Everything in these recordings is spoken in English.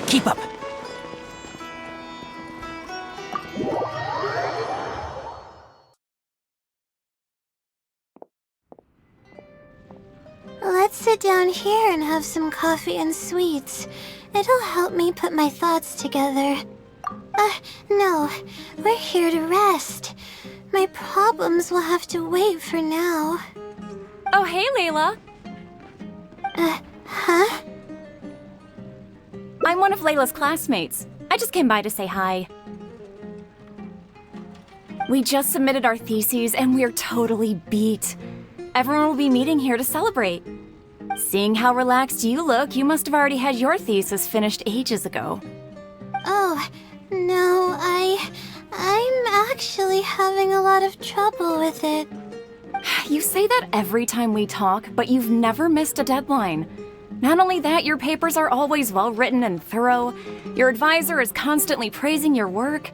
Keep up! Let's sit down here and have some coffee and sweets. It'll help me put my thoughts together. No. We're here to rest. My problems will have to wait for now. Oh, hey, Layla. Huh? I'm one of Layla's classmates. I just came by to say hi. We just submitted our theses and we're totally beat. Everyone will be meeting here to celebrate. Seeing how relaxed you look, you must have already had your thesis finished ages ago. Oh, no, I'm actually having a lot of trouble with it. You say that every time we talk, but you've never missed a deadline. Not only that, your papers are always well-written and thorough. Your advisor is constantly praising your work.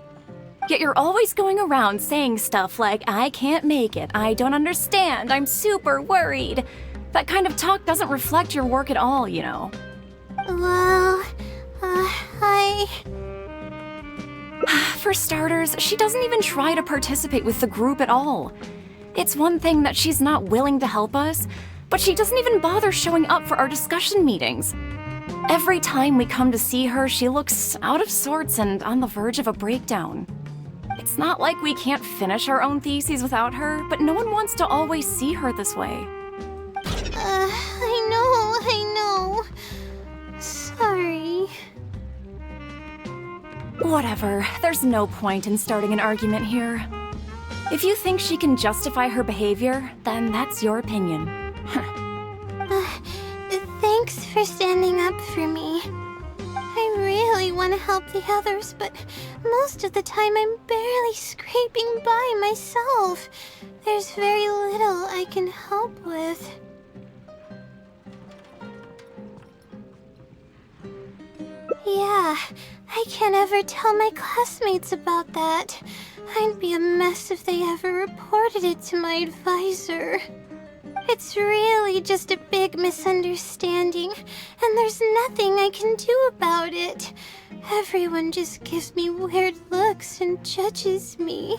Yet you're always going around saying stuff like, I can't make it, I don't understand, I'm super worried. That kind of talk doesn't reflect your work at all, you know. Well, For starters, she doesn't even try to participate with the group at all. It's one thing that she's not willing to help us, but she doesn't even bother showing up for our discussion meetings. Every time we come to see her, she looks out of sorts and on the verge of a breakdown. It's not like we can't finish our own theses without her, but no one wants to always see her this way. I know. Sorry. Whatever, there's no point in starting an argument here. If you think she can justify her behavior, then that's your opinion. Thanks for standing up for me. I really want to help the others, but most of the time I'm barely scraping by myself. There's very little I can help with. Yeah, I can't ever tell my classmates about that. I'd be a mess if they ever reported it to my advisor. It's really just a big misunderstanding, and there's nothing I can do about it. Everyone just gives me weird looks and judges me.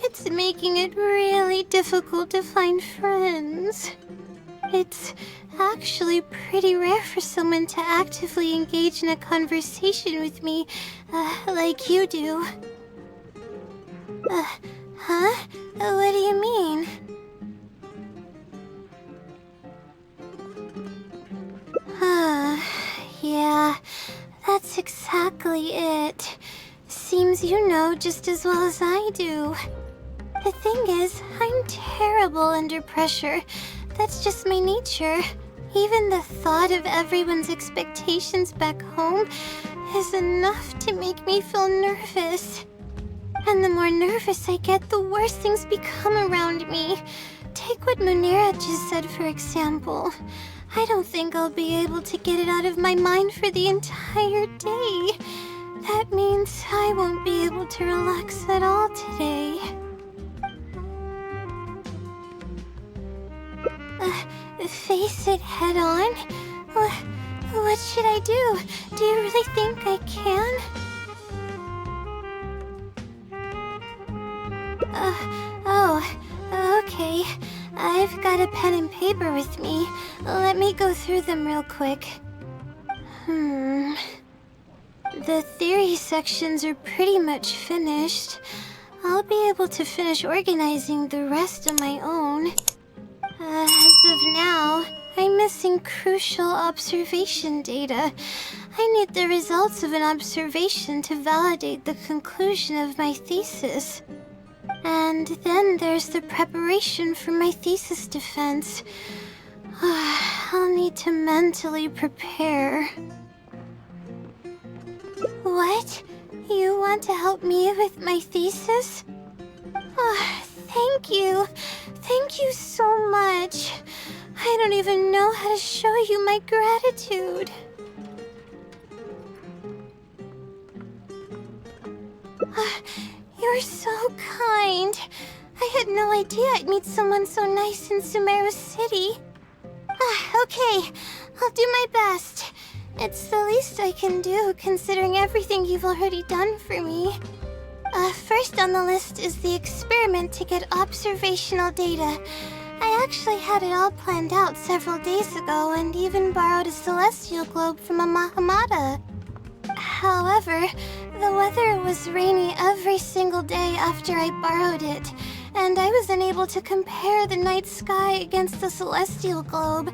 It's making it really difficult to find friends. It's actually pretty rare for someone to actively engage in a conversation with me, like you do. Huh? What do you mean? Yeah, that's exactly it. Seems you know just as well as I do. The thing is, I'm terrible under pressure. That's just my nature. Even the thought of everyone's expectations back home is enough to make me feel nervous. And the more nervous I get, the worse things become around me. Take what Munira just said, for example. I don't think I'll be able to get it out of my mind for the entire day. That means I won't be able to relax at all today. Face it head on? What should I do? Do you really think I can? Okay. I've got a pen and paper with me. Let me go through them real quick. The theory sections are pretty much finished. I'll be able to finish organizing the rest on my own. As of now, I'm missing crucial observation data. I need the results of an observation to validate the conclusion of my thesis. And then there's the preparation for my thesis defense. I'll need to mentally prepare. What? You want to help me with my thesis? Thank you. Thank you so much. I don't even know how to show you my gratitude. You're so kind. I had no idea I'd meet someone so nice in Sumeru City. Okay, I'll do my best. It's the least I can do, considering everything you've already done for me. First on the list is the experiment to get observational data. I actually had it all planned out several days ago and even borrowed a celestial globe from a Mahamata. However, the weather was rainy every single day after I borrowed it, and I was unable to compare the night sky against the celestial globe.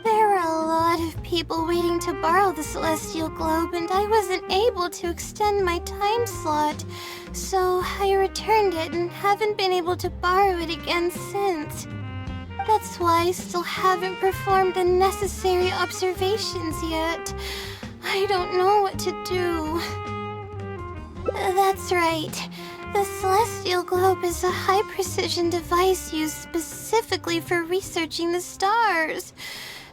There were a lot of people waiting to borrow the celestial globe, and I wasn't able to extend my time slot, so I returned it and haven't been able to borrow it again since. That's why I still haven't performed the necessary observations yet. I don't know what to do. That's right. The celestial globe is a high-precision device used specifically for researching the stars.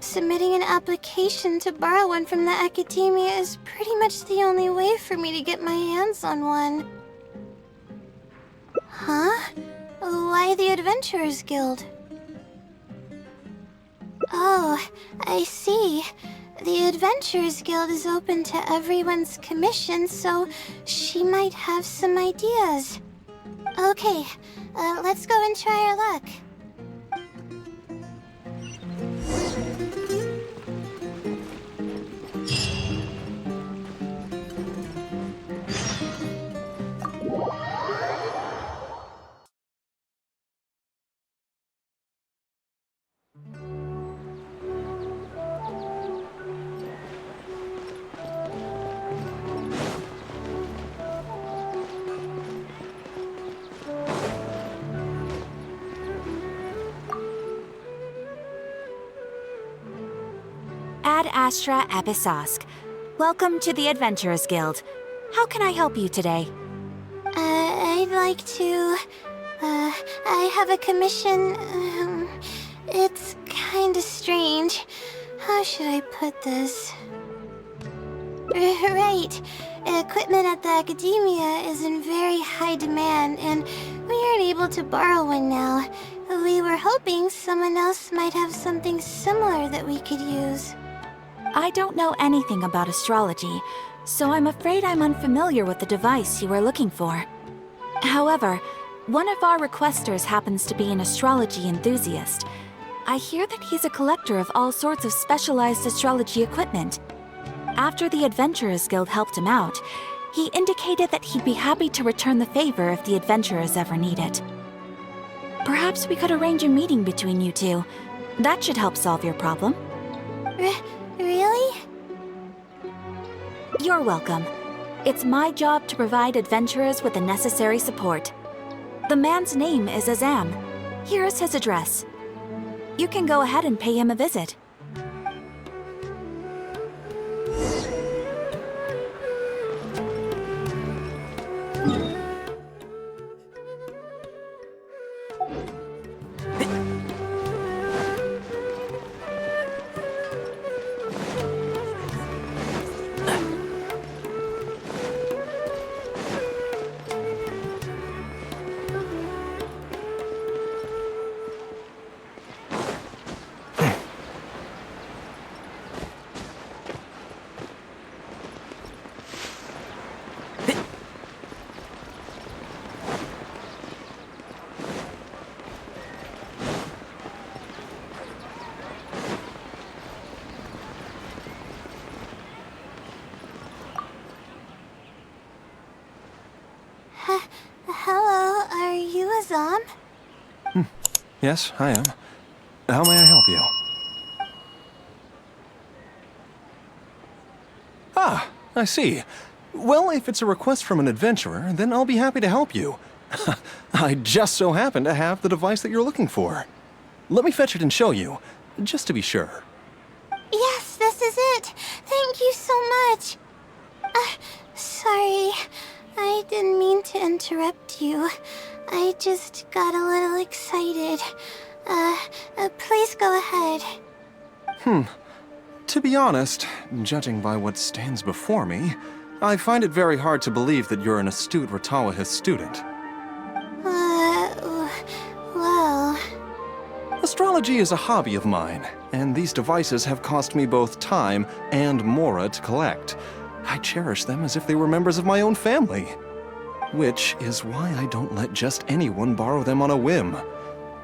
Submitting an application to borrow one from the academia is pretty much the only way for me to get my hands on one. Huh? Why the Adventurers Guild? Oh, I see. The Adventurers Guild is open to everyone's commission, so she might have some ideas. Okay, let's go and try our luck. Ad Astra Abyssosque. Welcome to the Adventurers Guild. How can I help you today? I'd like to... I have a commission... it's kinda strange. How should I put this? Right. Equipment at the academia is in very high demand, and we aren't able to borrow one now. We were hoping someone else might have something similar that we could use. I don't know anything about astrology, so I'm afraid I'm unfamiliar with the device you are looking for. However, one of our requesters happens to be an astrology enthusiast. I hear that he's a collector of all sorts of specialized astrology equipment. After the Adventurers Guild helped him out, he indicated that he'd be happy to return the favor if the adventurers ever need it. Perhaps we could arrange a meeting between you two. That should help solve your problem. Really? You're welcome. It's my job to provide adventurers with the necessary support. The man's name is Azam. Here's his address. You can go ahead and pay him a visit. Hello, are you Azam? Yes, I am. How may I help you? Ah, I see. Well, if it's a request from an adventurer, then I'll be happy to help you. I just so happen to have the device that you're looking for. Let me fetch it and show you, just to be sure. Yes, this is it. Thank you so much. Sorry. I didn't mean to interrupt you. I just got a little excited. Please go ahead. To be honest, judging by what stands before me, I find it very hard to believe that you're an astute Ratawahist student. Well... Astrology is a hobby of mine, and these devices have cost me both time and mora to collect. I cherish them as if they were members of my own family. Which is why I don't let just anyone borrow them on a whim.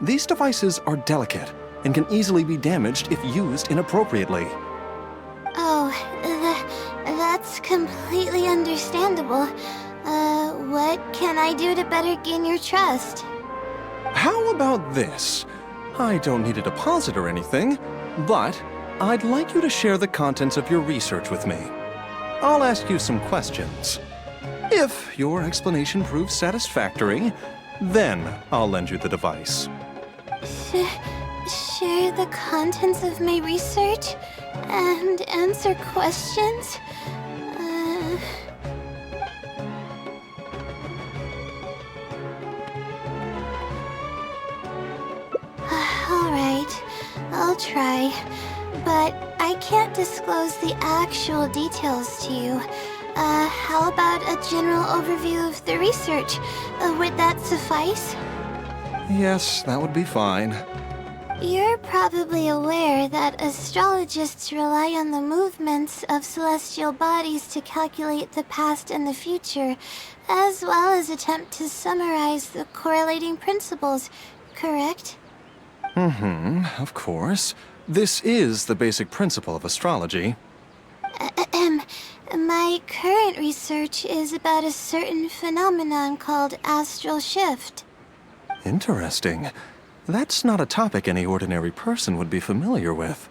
These devices are delicate and can easily be damaged if used inappropriately. Oh, that's completely understandable. What can I do to better gain your trust? How about this? I don't need a deposit or anything, but I'd like you to share the contents of your research with me. I'll ask you some questions. If your explanation proves satisfactory, then I'll lend you the device. Share the contents of my research and answer questions? Alright, I'll try. But I can't disclose the actual details to you. How about a general overview of the research? Would that suffice? Yes, that would be fine. You're probably aware that astrologists rely on the movements of celestial bodies to calculate the past and the future, as well as attempt to summarize the correlating principles, correct? Of course. This is the basic principle of astrology. My current research is about a certain phenomenon called astral shift. Interesting. That's not a topic any ordinary person would be familiar with.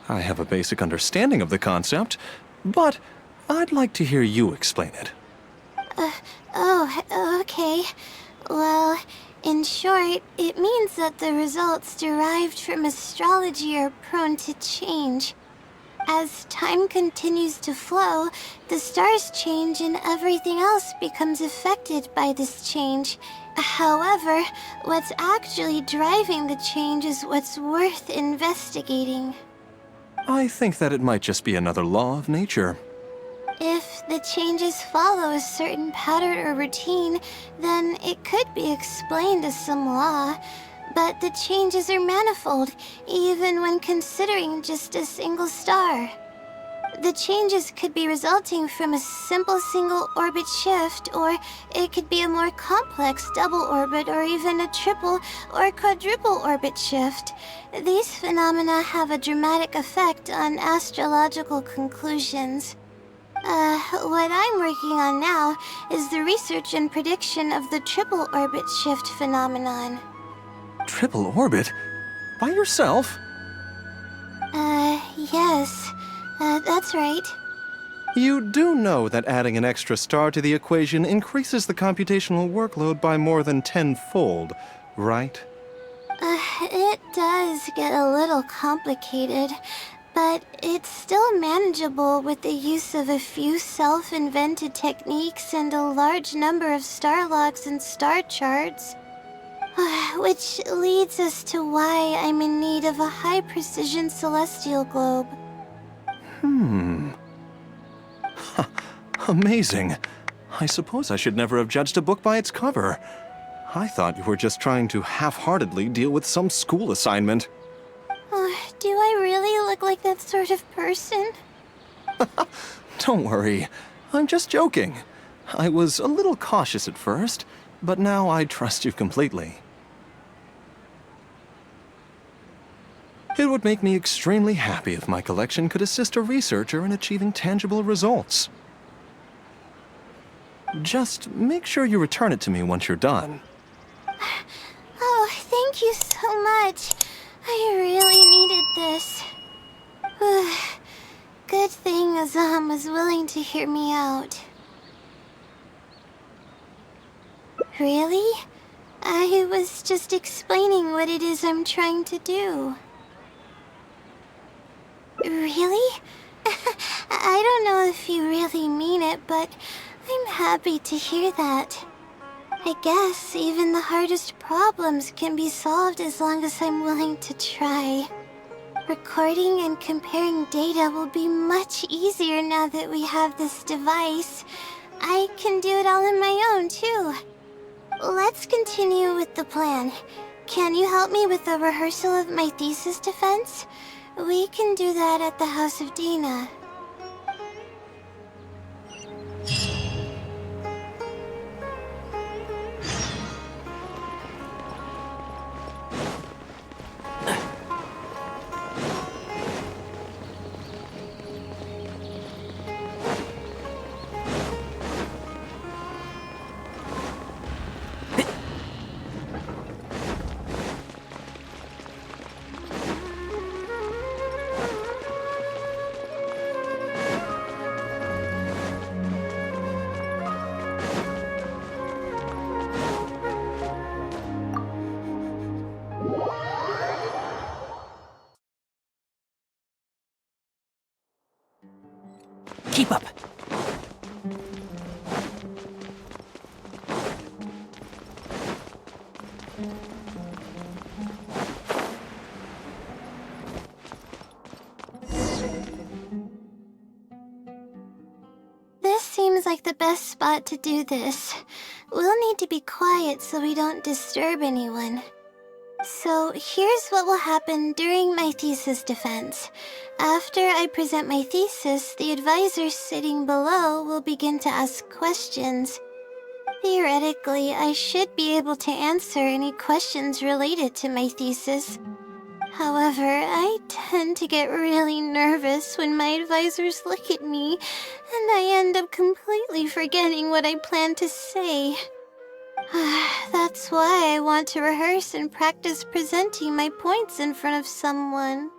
I have a basic understanding of the concept, but I'd like to hear you explain it. Okay. Well, in short, it means that the results derived from astrology are prone to change. As time continues to flow, the stars change and everything else becomes affected by this change. However, what's actually driving the change is what's worth investigating. I think that it might just be another law of nature. If the changes follow a certain pattern or routine, then it could be explained as some law. But the changes are manifold, even when considering just a single star. The changes could be resulting from a simple single orbit shift, or it could be a more complex double orbit, or even a triple or quadruple orbit shift. These phenomena have a dramatic effect on astrological conclusions. What I'm working on now is the research and prediction of the triple orbit shift phenomenon. Triple orbit? By yourself? Yes. That's right. You do know that adding an extra star to the equation increases the computational workload by more than tenfold, right? It does get a little complicated, but it's still manageable with the use of a few self-invented techniques and a large number of star logs and star charts. Which leads us to why I'm in need of a high-precision celestial globe. Amazing. I suppose I should never have judged a book by its cover. I thought you were just trying to half-heartedly deal with some school assignment. Do I really look like that sort of person? Don't worry. I'm just joking. I was a little cautious at first, but now I trust you completely. It would make me extremely happy if my collection could assist a researcher in achieving tangible results. Just make sure you return it to me once you're done. Oh, thank you so much. I really needed this. Good thing Azam was willing to hear me out. Really? I was just explaining what it is I'm trying to do. Really? I don't know if you really mean it, but I'm happy to hear that. I guess even the hardest problems can be solved as long as I'm willing to try. Recording and comparing data will be much easier now that we have this device. I can do it all on my own, too. Let's continue with the plan. Can you help me with the rehearsal of my thesis defense? We can do that at the house of Dina. Keep up. This seems like the best spot to do this. We'll need to be quiet so we don't disturb anyone. So here's what will happen during my thesis defense. After I present my thesis, the advisor sitting below will begin to ask questions. Theoretically, I should be able to answer any questions related to my thesis. However, I tend to get really nervous when my advisors look at me, and I end up completely forgetting what I plan to say. That's why I want to rehearse and practice presenting my points in front of someone.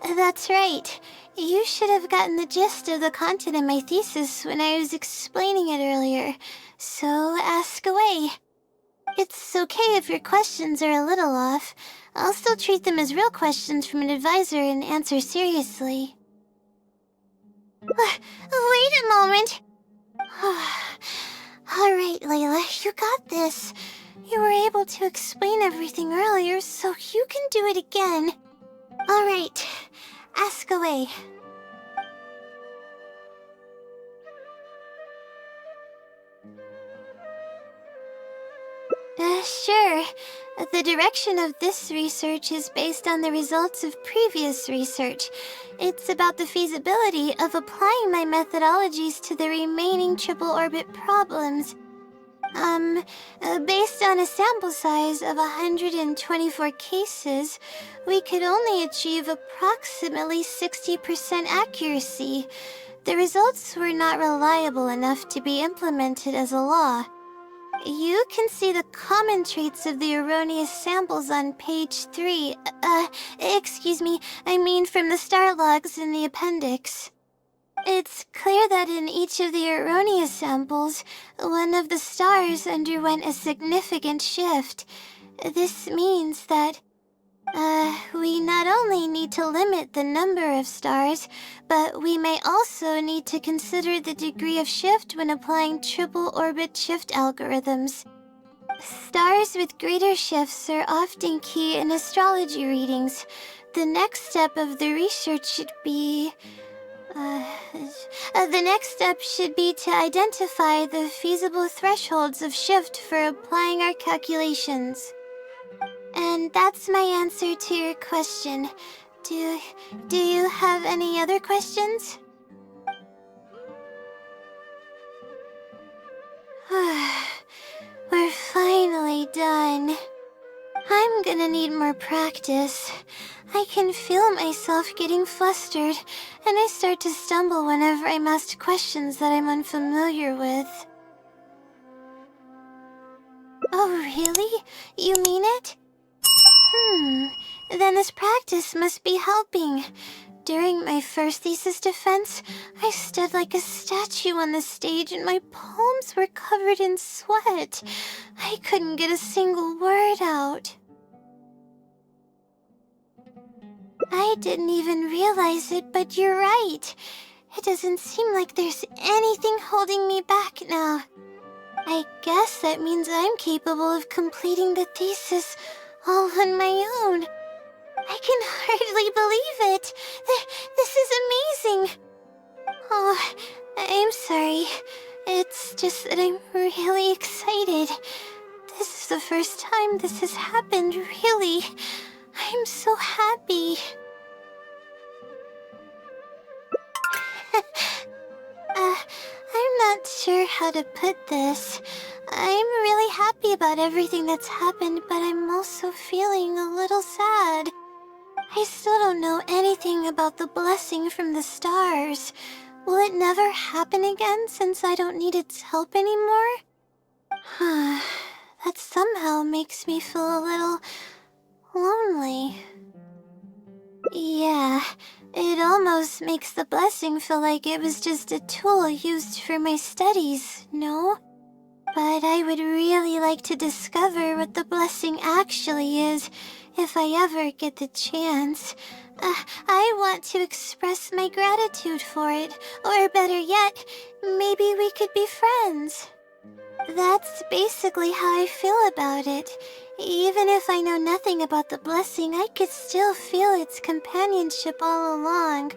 That's right. You should have gotten the gist of the content of my thesis when I was explaining it earlier, so ask away. It's okay if your questions are a little off. I'll still treat them as real questions from an advisor and answer seriously. Wait a moment! Alright, Layla, you got this. You were able to explain everything earlier, so you can do it again. Alright, ask away. Sure. The direction of this research is based on the results of previous research. It's about the feasibility of applying my methodologies to the remaining triple orbit problems. Based on a sample size of 124 cases, we could only achieve approximately 60% accuracy. The results were not reliable enough to be implemented as a law. You can see the common traits of the erroneous samples on page 3. Excuse me, I mean from the star logs in the appendix. It's clear that in each of the erroneous samples, one of the stars underwent a significant shift. This means that we not only need to limit the number of stars, but we may also need to consider the degree of shift when applying triple orbit shift algorithms. Stars with greater shifts are often key in astrology readings. The next step of the research should be... the next step should be to identify the feasible thresholds of shift for applying our calculations. And that's my answer to your question. Do you have any other questions? We're finally done. I'm gonna need more practice. I can feel myself getting flustered, and I start to stumble whenever I'm asked questions that I'm unfamiliar with. Oh, really? You mean it? Then this practice must be helping. During my first thesis defense, I stood like a statue on the stage and my palms were covered in sweat. I couldn't get a single word out. I didn't even realize it, but you're right. It doesn't seem like there's anything holding me back now. I guess that means I'm capable of completing the thesis all on my own. I can hardly believe it. This is amazing. Oh, I'm sorry. It's just that I'm really excited. This is the first time this has happened, really. I'm so happy. I'm not sure how to put this. I'm really happy about everything that's happened, but I'm also feeling a little sad. I still don't know anything about the blessing from the stars. Will it never happen again since I don't need its help anymore? That somehow makes me feel a little lonely. Yeah, it almost makes the blessing feel like it was just a tool used for my studies, no? But I would really like to discover what the blessing actually is, if I ever get the chance. I want to express my gratitude for it, or better yet, maybe we could be friends. That's basically how I feel about it. Even if I know nothing about the blessing, I could still feel its companionship all along.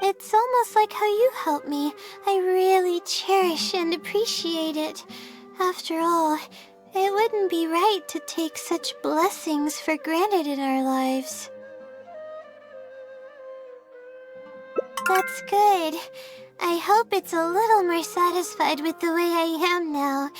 It's almost like how you helped me. I really cherish and appreciate it. After all, it wouldn't be right to take such blessings for granted in our lives. That's good. I hope it's a little more satisfied with the way I am now.